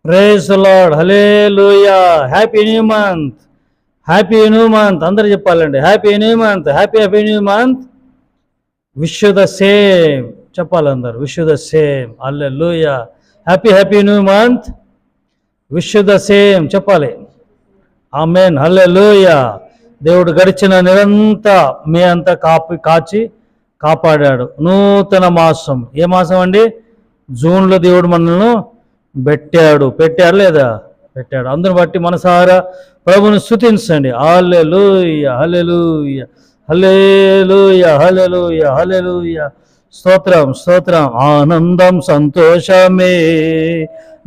Praise the lord, హల్లెలూయా. Happy new month, happy new month. అందరూ చెప్పాలండి, happy new month, happy new month. Wish you the same చెప్పాలి అందరు, wish you the same. హల్లెలూయా. Happy new month, wish you the same చెప్పాలి. ఆమేన్, హల్లెలూయా. దేవుడు గడిచిన నిరంతా మీ అంతా కాచి కాపాడాడు. నూతన మాసం, ఏ మాసం అండి? జూన్లో దేవుడు మనల్ని పెట్టాడు లేదా? పెట్టాడు. అందుని బట్టి మనసారా ప్రభుని స్తుతించండి. హల్లెలూయా, హల్లెలూయా, హల్లెలూయా, హల్లెలూయా, హల్లెలూయా. స్తోత్రం, స్తోత్రం. ఆనందం సంతోషమే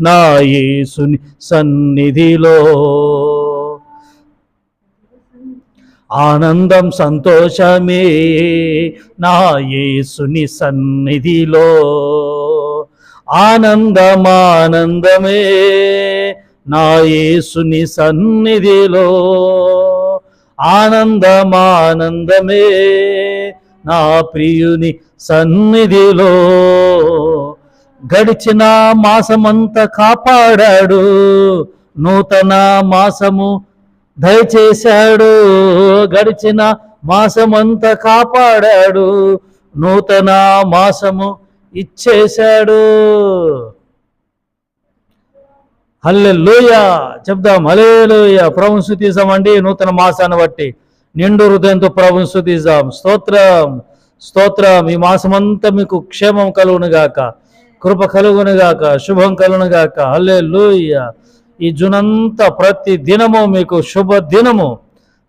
నా యేసుని సన్నిధిలో, ఆనందం సంతోషమే నా యేసుని సన్నిధిలో, ఆనందమే నా యేసుని సన్నిధిలో, ఆనందమే నా ప్రియుని సన్నిధిలో. గడిచిన మాసమంతా కాపాడాడు, నూతన మాసము దయచేశాడు. గడిచిన మాసమంతా కాపాడాడు, నూతన మాసము ఇచ్చేశాడు. హల్లెలూయా చెప్దాం, హల్లెలూయా. ప్రభుని స్తుతిస్తామండి. నూతన మాసాన్ని బట్టి నిండు హృదయంతో ప్రభుని స్తుతిస్తాం. స్తోత్రం, స్తోత్రం. ఈ మాసమంతా మీకు క్షేమం కలుగునుగాక, కృప కలుగునుగాక, శుభం కలుగునుగాక. హల్లెలూయా. ఈ జునంతా ప్రతి దినము మీకు శుభ దినము,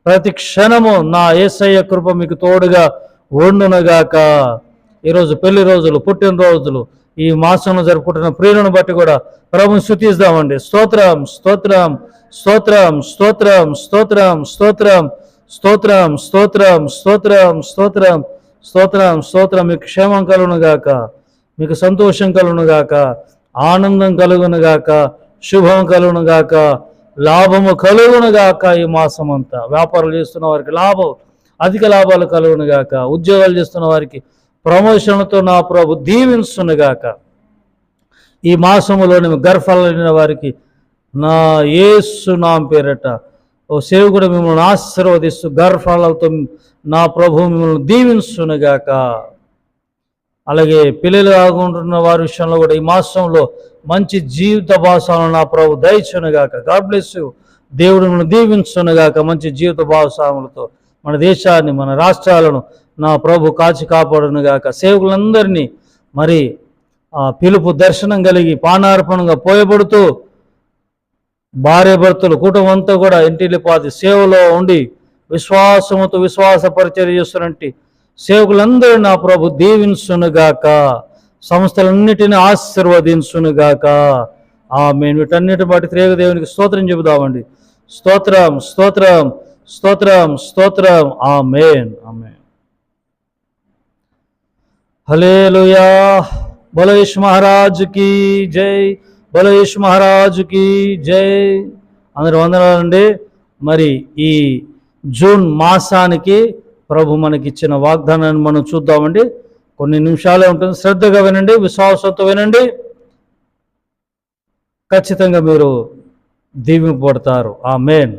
ప్రతి క్షణము నా యేసయ్య కృప మీకు తోడుగా ఉండునుగాక. ఈరోజు పెళ్లి రోజులు, పుట్టినరోజులు, ఈ మాసంలో జరుపుకుంటున్న ప్రియులను బట్టి కూడా ప్రభుని స్తుతిస్తామండి. స్తోత్రం, స్తోత్రం, స్తోత్రం, స్తోత్రం, స్తోత్రం, స్తోత్రం, స్తోత్రం, స్తోత్రం, స్తోత్రం, స్తోత్రం, స్తోత్రం, స్తోత్రం. మీకు క్షేమం కలుగునుగాక, మీకు సంతోషం కలుగునుగాక, ఆనందం కలుగునుగాక, శుభం కలుగునుగాక, లాభము కలుగునుగాక. ఈ మాసం అంతా వ్యాపారాలు చేస్తున్న వారికి లాభం, అధిక లాభాలు కలుగునుగాక. ఉద్యోగాలు చేస్తున్న వారికి ప్రమోషన్లతో నా ప్రభు దీవించునుగాక. ఈ మాసములోని గర్భఫలైన వారికి నా యేసు నామం పేరట ఓ సేవకుడు మిమ్మల్ని ఆశీర్వదిస్తూ గర్భఫలాలతో నా ప్రభు మిమ్మల్ని దీవించునుగాక. అలాగే పిల్లలు ఆగుంటున్న వారి విషయంలో కూడా ఈ మాసంలో మంచి జీవిత భాగస్వాములను నా ప్రభు దయచునుగాక. God bless you. దేవుడు మిమ్మల్ని దీవించునుగాక. మంచి జీవిత భాగస్వాములతో మన దేశాన్ని, మన రాష్ట్రాలను నా ప్రభు కాచి కాపాడునుగాక. సేవకులందరినీ మరి పిలుపు దర్శనం కలిగి పానార్పణంగా పోయబడుతూ భార్య భర్తలు కుటుంబం అంతా కూడా ఇంటిల్లిపాది సేవలో ఉండి విశ్వాసముతో విశ్వాస పరిచర్య చేస్తున్నట్టు సేవకులందరూ నా ప్రభు దీవించునుగాక. సంస్థలన్నిటిని ఆశీర్వదించునుగాక. ఆమేన్. వీటన్నిటి బట్టి త్రేగ దేవునికి స్తోత్రం చెబుదామండి. స్తోత్రం, స్తోత్రం, స్తోత్రం, స్తోత్రం. ఆమేన్, ఆమేన్. హల్లెలూయా. బోలో యేసు మహారాజు కి జై, బోలో యేసు మహారాజు కి జై. అందరూ వందనాలండి. మరి ఈ జూన్ మాసానికి ప్రభు మనకిచ్చిన వాగ్దానాన్ని మనం చూద్దామండి. కొన్ని నిమిషాలే ఉంటుంది, శ్రద్ధగా వినండి, విశ్వాసంతో వినండి. ఖచ్చితంగా మీరు దీవింపబడతారు. ఆమేన్.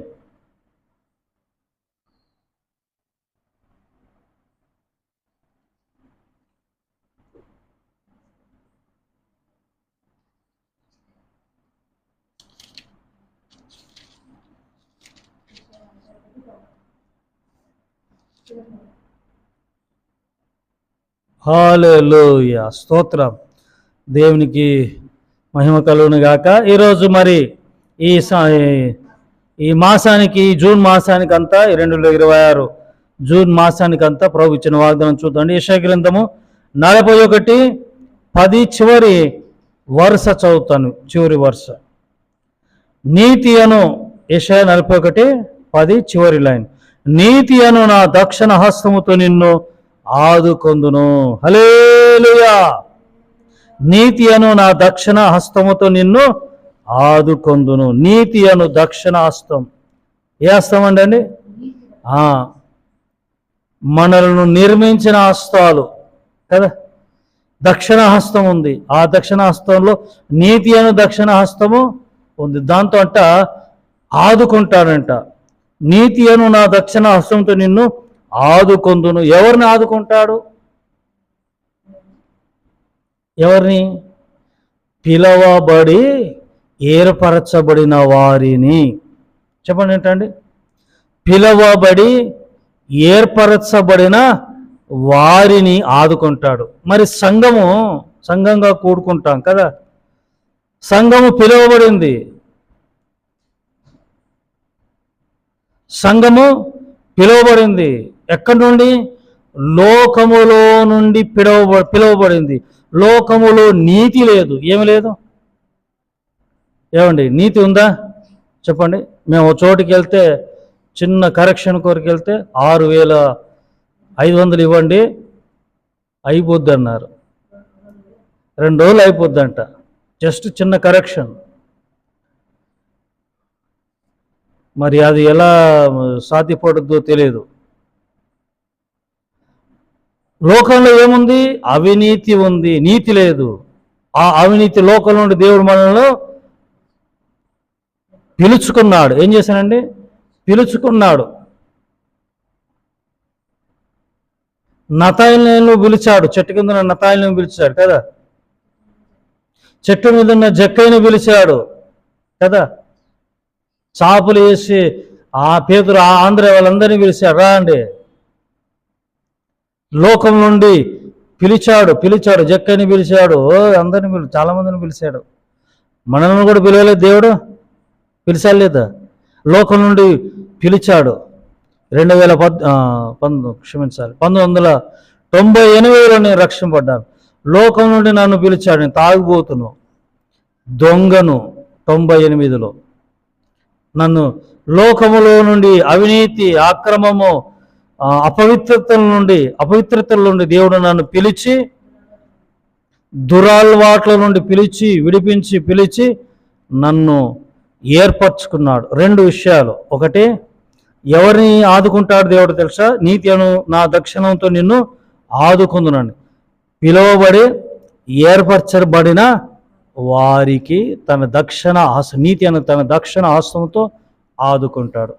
హల్లెలూయా. స్తోత్రం. దేవునికి మహిమ కలుగును గాక. ఈరోజు మరి ఈ మాసానికి, జూన్ మాసానికి అంతా 2026 జూన్ మాసానికి అంతా ప్రభు ఇచ్చిన వాగ్దానం చూద్దాండి. యెషయా గ్రంథము 41:10 చివరి వరుస చదువుతాను. చివరి వరుస నీతి అను, యెషయా 41:10 చివరి లైన్. నీతి అను నా దక్షిణ హస్తముతో నిన్ను ఆదుకొందును. హల్లెలూయా. నీతి అను నా దక్షిణ హస్తముతో నిన్ను ఆదుకొందును. నీతి అను దక్షిణ హస్తం. ఏ హస్తం అండి? మనలను నిర్మించిన హస్తాలు కదా. దక్షిణ హస్తం ఉంది. ఆ దక్షిణ హస్తంలో నీతి అను దక్షిణ హస్తము ఉంది. దాంతో అంట ఆదుకుంటాడంట. నీతి అను నా దక్షిణ హస్తంతో నిన్ను ఆదుకొందును. ఎవరిని ఆదుకుంటాడు? ఎవరిని? పిలవబడి ఏర్పరచబడిన వారిని. చెప్పండి ఏంటండి? పిలవబడి ఏర్పరచబడిన వారిని ఆదుకుంటాడు. మరి సంఘంగా కూడుకుంటాం కదా, సంఘము పిలువబడింది. సంఘము పిలువబడింది ఎక్కడి నుండి? లోకములో నుండి పిలువబడింది. లోకములో నీతి లేదు. ఏమి లేదు? ఏమండి, నీతి ఉందా చెప్పండి? మేము ఒక చోటుకి వెళ్తే, చిన్న కరెక్షన్ కొరకు వెళ్తే 6,500 ఇవ్వండి అయిపోద్ది అన్నారు. 2 రోజులు అయిపోద్దంట. జస్ట్ చిన్న కరెక్షన్. మరి అది ఎలా సాధ్యపడుద్దో తెలియదు. లోకంలో ఏముంది? అవినీతి ఉంది, నీతి లేదు. ఆ అవినీతి లోకం నుండి దేవుడు మనల్ని పిలుచుకున్నాడు. ఏం చేశానండి? పిలుచుకున్నాడు. నతాయిలను పిలిచాడు. చెట్టు కింద ఉన్న నతాయిలను పిలిచాడు కదా, చెట్టు మీద ఉన్న జక్కైని పిలిచాడు కదా, చాపులు వేసి ఆ పేతురు ఆంధ్ర వాళ్ళందరినీ పిలిచాడు, రా అండి. లోకం నుండి పిలిచాడు జక్కని పిలిచాడు, అందరిని చాలా మందిని పిలిచాడు. మనల్ని కూడా పిలవలేదు దేవుడు? పిలిచాడు లేదా? లోకం నుండి పిలిచాడు. 1998లో నేను రక్షింపడ్డాను. లోకం నుండి నన్ను పిలిచాడు. నేను తాగుబోతును, దొంగను. 98లో నన్ను లోకములో నుండి, అవినీతి, అక్రమము, అపవిత్రతల నుండి దేవుడు నన్ను పిలిచి, దురలవాట్ల నుండి పిలిచి నన్ను ఏర్పరచుకున్నాడు. 2 విషయాలు. ఒకటి, ఎవరిని ఆదుకుంటాడు దేవుడు తెలుసా? నీతి అను నా దక్షిణంతో నిన్ను ఆదుకుందునని. పిలువబడి ఏర్పరచబడిన వారికి నీతి అను తన దక్షిణ హస్తంతో ఆదుకుంటాడు.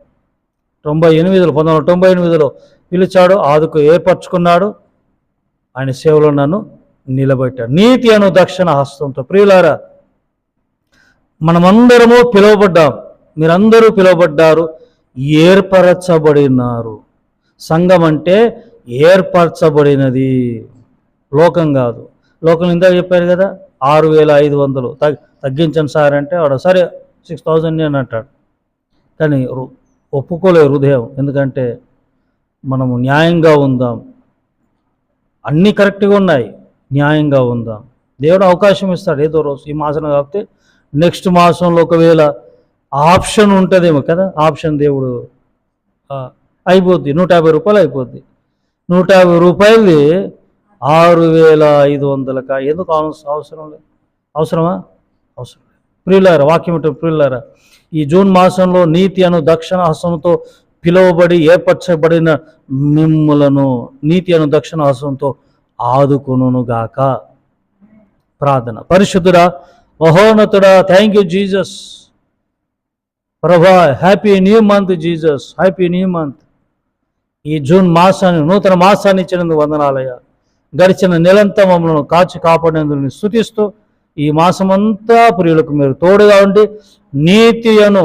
1998లో పిలిచాడు, ఏర్పరచుకున్నాడు. ఆయన సేవలో నన్ను నిలబెట్టాడు. నీతి అను దక్షిణ హస్తంతో. ప్రియులారా, మనమందరము పిలువబడ్డాం. మీరందరూ పిలువబడ్డారు, ఏర్పరచబడినారు. సంఘం అంటే ఏర్పరచబడినది, లోకం కాదు. లోకం ఇందాక చెప్పారు కదా, 6,500 తగ్గించండి సార్ అంటే వాడు సరే 6,000 అని అంటాడు. కానీ ఒప్పుకోలే హృదయం. ఎందుకంటే మనము న్యాయంగా ఉందాం, అన్నీ కరెక్ట్గా ఉన్నాయి, న్యాయంగా ఉందాం. దేవుడు అవకాశం ఇస్తాడు. ఏదో రోజు ఈ మాసం కాకపోతే నెక్స్ట్ మాసంలో ఒకవేళ ఆప్షన్ ఉంటుందేమో కదా, ఆప్షన్ దేవుడు అయిపోద్ది. 150 రూపాయలు అయిపోద్ది. 150 రూపాయలది 6,500కా? ఎందుకు అవసరం లేదు? అవసరమా? అవసరం. ప్రియులారా, వాక్యం ప్రియులారా, ఈ జూన్ మాసంలో నీతి అను దక్షిణ హస్తంతో పిలువబడి ఏర్పరచబడిన మిమ్ములను నీతి అను దక్షిణ హస్తంతో ఆదుకొనుగాక. ప్రార్థన. పరిశుద్ధుడా, మహోన్నతుడా, థ్యాంక్ యూ జీసస్. ప్రభా, happy new month Jesus, happy new month. ఈ జూన్ మాసాన్ని, నూతన మాసాన్ని ఇచ్చినందుకు వందనాలయ్యా. గడిచిన నెలంతా మమ్మల్ని కాపాడినందుకు స్తుతిస్తూ, ఈ మాసమంతా ప్రియులకు మీరు తోడుగా ఉండి నీతి అను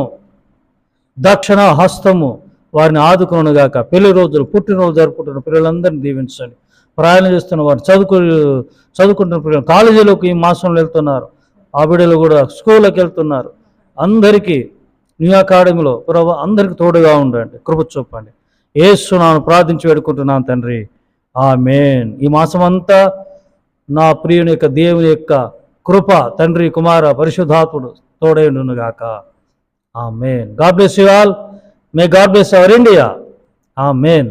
దక్షిణ హస్తము వారిని ఆదుకొనుగాక. పెళ్లి రోజులు, పుట్టినరోజు జరుపుకుంటున్న పిల్లలందరినీ దీవించండి. ప్రయాణం చేస్తున్న వారు, చదువుకుంటున్న పిల్లలు కాలేజీలోకి ఈ మాసంలో వెళ్తున్నారు, ఆ బిడ్డలు కూడా స్కూల్కి వెళ్తున్నారు. అందరికీ న్యూ అకాడమీలో ప్రభు అందరికీ తోడుగా ఉండండి, కృప చూపండి. యేసునామమున ప్రార్థించి వేడుకుంటున్నాను తండ్రి, ఆమేన్. ఈ మాసమంతా నా ప్రియుని యొక్క దేవుని యొక్క కృప, తండ్రి, కుమార, పరిశుద్ధాత్ముడు తోడైండునుగాక. ఆమేన్. God bless you all. May God bless our India. Amen.